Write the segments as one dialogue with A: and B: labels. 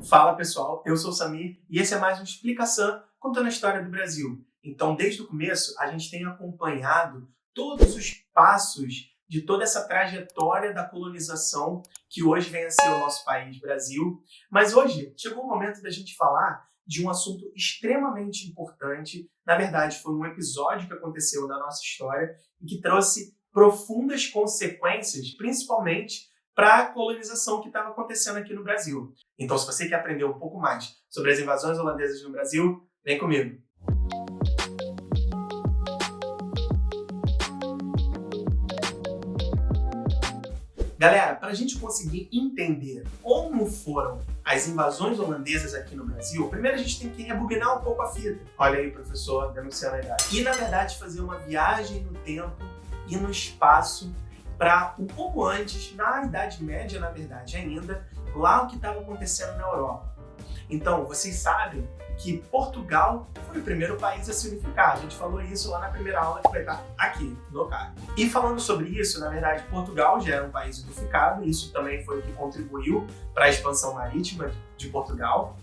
A: Fala pessoal, eu sou o Samir e esse é mais um Explicação contando a história do Brasil. Então, desde o começo, a gente tem acompanhado todos os passos de toda essa trajetória da colonização que hoje vem a ser o nosso país, Brasil. Mas hoje chegou o momento da gente falar de um assunto extremamente importante. Na verdade, foi um episódio que aconteceu na nossa história e que trouxe profundas consequências, principalmente para a colonização que estava acontecendo aqui no Brasil. Então, se você quer aprender um pouco mais sobre as invasões holandesas no Brasil, vem comigo. Galera, para a gente conseguir entender como foram as invasões holandesas aqui no Brasil, primeiro a gente tem que rebobinar um pouco a fita. Olha aí, professor, denunciando a idade. E, na verdade, fazer uma viagem no tempo e no espaço para um pouco antes, na Idade Média, na verdade, ainda, lá o que estava acontecendo na Europa. Então, vocês sabem que Portugal foi o primeiro país a se unificar. A gente falou isso lá na primeira aula que vai estar aqui no card. E falando sobre isso, na verdade, Portugal já era um país unificado, e isso também foi o que contribuiu para a expansão marítima de Portugal.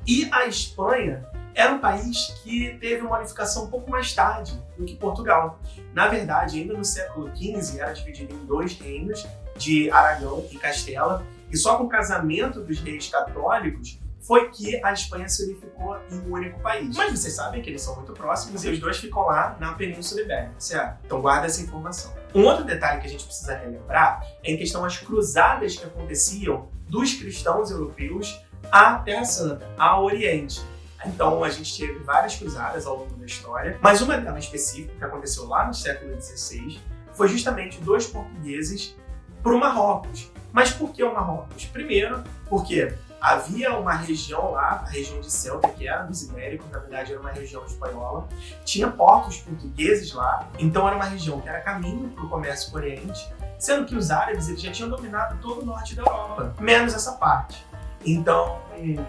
A: E a Espanha era um país que teve uma unificação um pouco mais tarde do que Portugal. Na verdade, ainda no século XV, era dividido em dois reinos, de Aragão e Castela, e só com o casamento dos reis católicos foi que a Espanha se unificou em um único país. Mas vocês sabem que eles são muito próximos e os dois ficam lá na Península Ibérica, certo? Então guarda essa informação. Um outro detalhe que a gente precisa relembrar é em questão às cruzadas que aconteciam dos cristãos europeus à Terra Santa, ao Oriente. Então, a gente teve várias cruzadas ao longo da história, mas uma delas específica, que aconteceu lá no século XVI, foi justamente dos portugueses para o Marrocos. Mas por que o Marrocos? Primeiro, porque havia uma região lá, a região de Ceuta, que era dos ibéricos, na verdade era uma região espanhola, tinha portos portugueses lá, então era uma região que era caminho para o comércio com o Oriente, sendo que os árabes eles já tinham dominado todo o norte da Europa, menos essa parte. Então,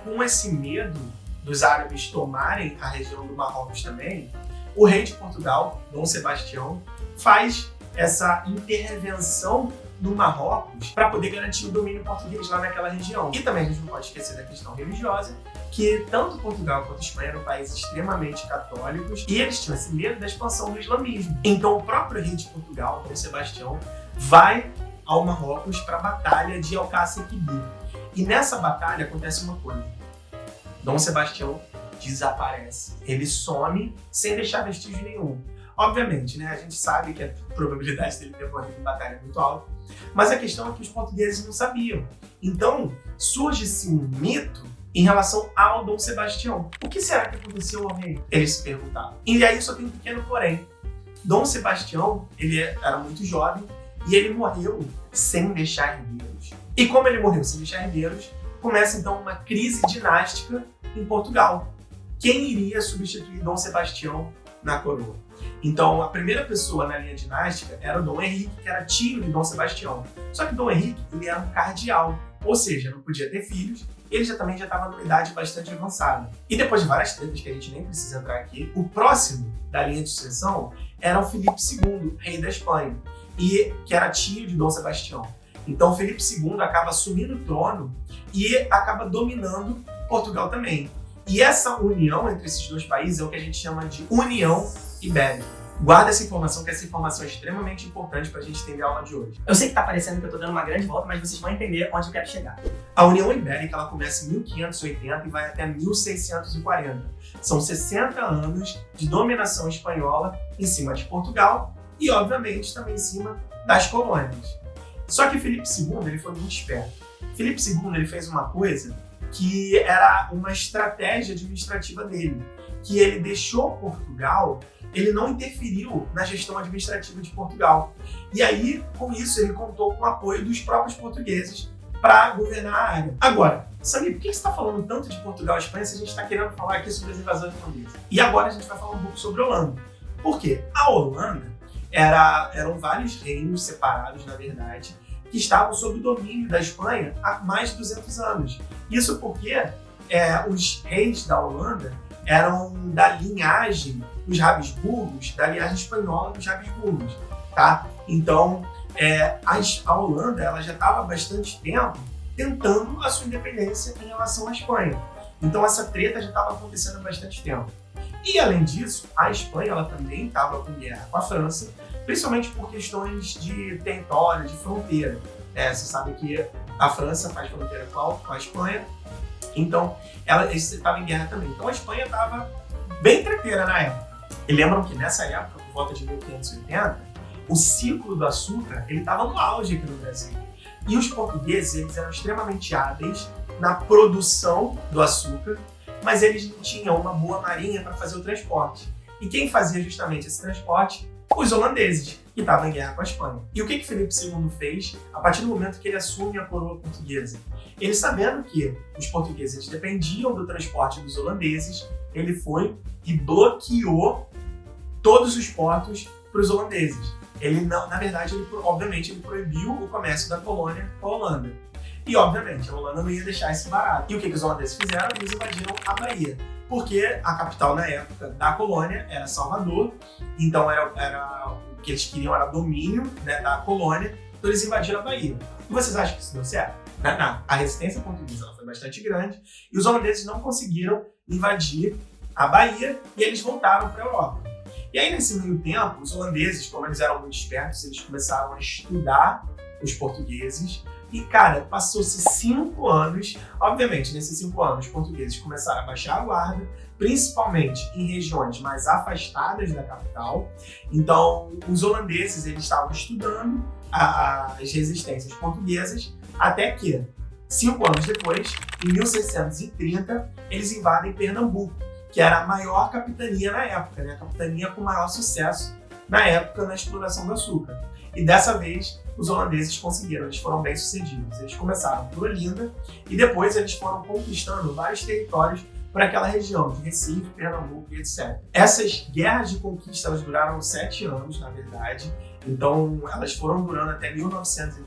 A: com esse medo dos árabes tomarem a região do Marrocos também, o rei de Portugal, Dom Sebastião, faz essa intervenção no Marrocos para poder garantir o domínio português lá naquela região. E também a gente não pode esquecer da questão religiosa, que tanto Portugal quanto Espanha eram países extremamente católicos e eles tinham esse medo da expansão do islamismo. Então o próprio rei de Portugal, Dom Sebastião, vai ao Marrocos para a batalha de Alcácer Quibir. E nessa batalha acontece uma coisa. Dom Sebastião desaparece. Ele some sem deixar vestígio nenhum. Obviamente, né, a gente sabe que a probabilidade dele ter morrido em batalha é muito alta, mas a questão é que os portugueses não sabiam. Então, surge-se um mito em relação ao Dom Sebastião. O que será que aconteceu ao rei? Eles se perguntavam. E aí só tem um pequeno porém. Dom Sebastião, ele era muito jovem e ele morreu sem deixar herdeiros. E como ele morreu sem deixar herdeiros, começa então uma crise dinástica em Portugal. Quem iria substituir Dom Sebastião na coroa? Então, a primeira pessoa na linha dinástica era o Dom Henrique, que era tio de Dom Sebastião. Só que Dom Henrique, ele era um cardeal, ou seja, não podia ter filhos, ele também já estava numa idade bastante avançada. E depois de várias tretas que a gente nem precisa entrar aqui, o próximo da linha de sucessão era o Filipe II, rei da Espanha, e que era tio de Dom Sebastião. Então, Filipe II acaba assumindo o trono e acaba dominando Portugal também. E essa união entre esses dois países é o que a gente chama de União Ibérica. Guarda essa informação, que essa informação é extremamente importante para a gente entender a aula de hoje.
B: Eu sei que tá parecendo que eu tô dando uma grande volta, mas vocês vão entender onde eu quero chegar.
A: A União Ibérica ela começa em 1580 e vai até 1640. São 60 anos de dominação espanhola em cima de Portugal e, obviamente, também em cima das colônias. Só que Filipe II ele foi muito esperto. Filipe II ele fez uma coisa que era uma estratégia administrativa dele, que ele deixou Portugal, ele não interferiu na gestão administrativa de Portugal. E aí, com isso, ele contou com o apoio dos próprios portugueses para governar a área. Agora, Samir, por que você está falando tanto de Portugal e Espanha se a gente está querendo falar aqui sobre as invasões holandesas? E agora a gente vai falar um pouco sobre a Holanda. Por quê? A Holanda eram vários reinos separados, na verdade, que estavam sob o domínio da Espanha há mais de 200 anos. Isso porque os reis da Holanda eram da linhagem dos Habsburgos, da linhagem espanhola dos Habsburgos, tá? Então, a Holanda ela já estava há bastante tempo tentando a sua independência em relação à Espanha. Então essa treta já estava acontecendo há bastante tempo. E além disso, a Espanha ela também estava com guerra com a França, principalmente por questões de território, de fronteira. Você sabe que a França faz fronteira com a Espanha, então ela estava em guerra também. Então a Espanha estava bem treteira na época. E lembram que nessa época, por volta de 1580, o ciclo do açúcar ele estava no auge aqui no Brasil. E os portugueses eles eram extremamente hábeis na produção do açúcar, mas eles não tinham uma boa marinha para fazer o transporte. E quem fazia justamente esse transporte? Os holandeses, que estavam em guerra com a Espanha. E o que Filipe II fez a partir do momento que ele assume a coroa portuguesa? Ele, sabendo que os portugueses dependiam do transporte dos holandeses, ele foi e bloqueou todos os portos para os holandeses. Ele não, na verdade, obviamente, ele proibiu o comércio da colônia com a Holanda. E, obviamente, a Holanda não ia deixar isso barato. E o que os holandeses fizeram? Eles invadiram a Bahia. Porque a capital, na época, da colônia era Salvador. Então, o que eles queriam era domínio, né, da colônia. Então, eles invadiram a Bahia. E vocês acham que isso deu certo? Não. A resistência portuguesa ela foi bastante grande. E os holandeses não conseguiram invadir a Bahia. E eles voltaram para a Europa. E aí, nesse meio tempo, os holandeses, como eles eram muito espertos, eles começaram a estudar os portugueses. E, cara, passou-se 5 anos. Obviamente, nesses 5 anos, os portugueses começaram a baixar a guarda, principalmente em regiões mais afastadas da capital. Então, os holandeses eles estavam estudando as resistências portuguesas, até que, 5 anos depois, em 1630, eles invadem Pernambuco, que era a maior capitania na época, né? A capitania com maior sucesso na época na exploração do açúcar. E dessa vez, os holandeses conseguiram, eles foram bem sucedidos. Eles começaram por Olinda e depois eles foram conquistando vários territórios para aquela região de Recife, Pernambuco e etc. Essas guerras de conquista elas duraram 7 anos, na verdade. Então, elas foram durando até 1900,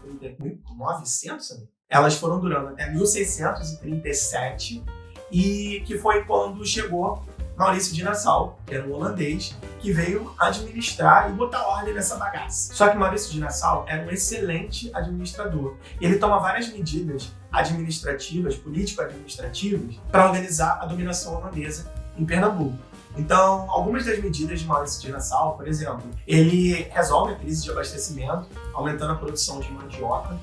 A: elas foram durando até 1637 e que foi quando chegou Maurício de Nassau, que era um holandês, que veio administrar e botar ordem nessa bagaça. Só que Maurício de Nassau era um excelente administrador. E ele toma várias medidas administrativas, político-administrativas, para organizar a dominação holandesa em Pernambuco. Então, algumas das medidas de Maurício de Nassau, por exemplo, ele resolve a crise de abastecimento, aumentando a produção de mandioca.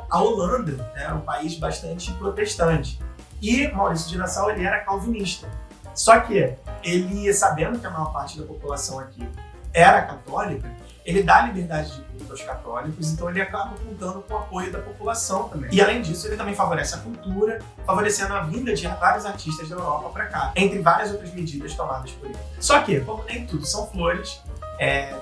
A: A Holanda era um país bastante protestante. E Maurício de Nassau ele era calvinista. Só que ele, sabendo que a maior parte da população aqui era católica, ele dá liberdade de culto aos católicos, então ele acaba contando com o apoio da população também. E além disso, ele também favorece a cultura, favorecendo a vinda de vários artistas da Europa para cá, entre várias outras medidas tomadas por ele. Só que, como nem tudo são flores,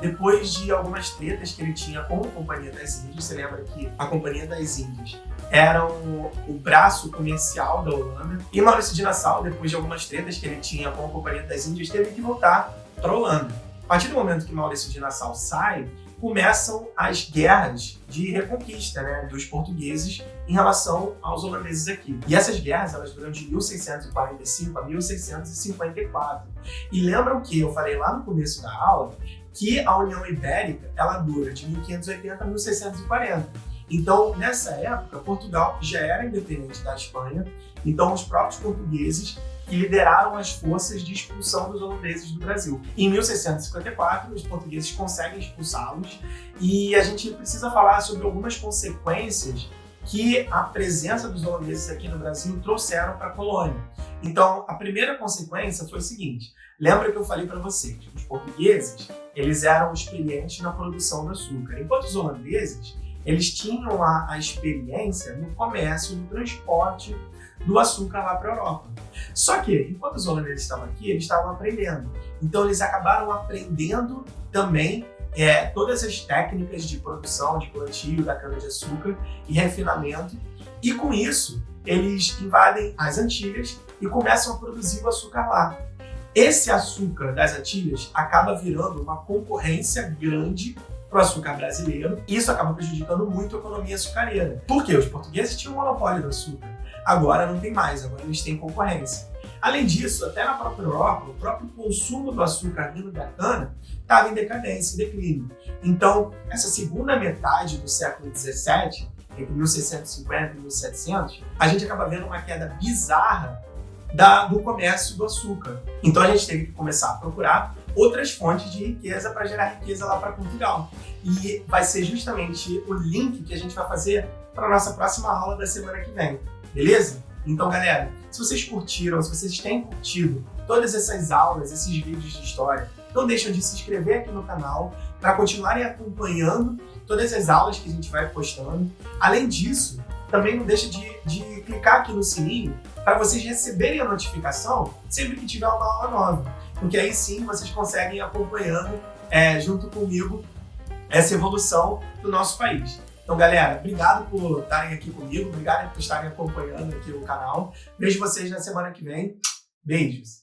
A: depois de algumas tretas que ele tinha com a Companhia das Índias, você lembra que a Companhia das Índias era o braço comercial da Holanda, e Maurício de Nassau, depois de algumas tretas que ele tinha com a Companhia das Índias, teve que voltar para a Holanda. A partir do momento que Maurício de Nassau sai, começam as guerras de reconquista, né, dos portugueses em relação aos holandeses aqui. E essas guerras elas duram de 1645 a 1654. E lembram que eu falei lá no começo da aula que a União Ibérica ela dura de 1580 a 1640. Então, nessa época, Portugal já era independente da Espanha, então os próprios portugueses que lideraram as forças de expulsão dos holandeses do Brasil. Em 1654, os portugueses conseguem expulsá-los e a gente precisa falar sobre algumas consequências que a presença dos holandeses aqui no Brasil trouxeram para a colônia. Então, a primeira consequência foi o seguinte: lembra que eu falei para vocês, os portugueses eles eram experientes na produção do açúcar, enquanto os holandeses eles tinham a experiência no comércio, no transporte do açúcar lá para a Europa. Só que, enquanto os holandeses estavam aqui, eles estavam aprendendo. Então, eles acabaram aprendendo também todas as técnicas de produção, de plantio da cana-de-açúcar e refinamento. E com isso, eles invadem as Antilhas e começam a produzir o açúcar lá. Esse açúcar das Antilhas acaba virando uma concorrência grande para o açúcar brasileiro, e isso acaba prejudicando muito a economia açucareira. Por quê? Os portugueses tinham um monopólio do açúcar. Agora não tem mais, agora eles têm concorrência. Além disso, até na própria Europa, o próprio consumo do açúcar vindo da cana estava em decadência, em declínio. Então, essa segunda metade do século XVII entre 1650 e 1700, a gente acaba vendo uma queda bizarra do comércio do açúcar. Então a gente teve que começar a procurar outras fontes de riqueza para gerar riqueza lá para Portugal. E vai ser justamente o link que a gente vai fazer para a nossa próxima aula da semana que vem, beleza? Então, galera, se vocês curtiram, se vocês têm curtido todas essas aulas, esses vídeos de história, não deixem de se inscrever aqui no canal para continuarem acompanhando todas as aulas que a gente vai postando. Além disso, também não deixa de clicar aqui no sininho para vocês receberem a notificação sempre que tiver uma aula nova, porque aí sim vocês conseguem ir acompanhando junto comigo essa evolução do nosso país. Então, galera, obrigado por estarem aqui comigo, obrigado por estarem acompanhando aqui o canal. Vejo vocês na semana que vem. Beijos!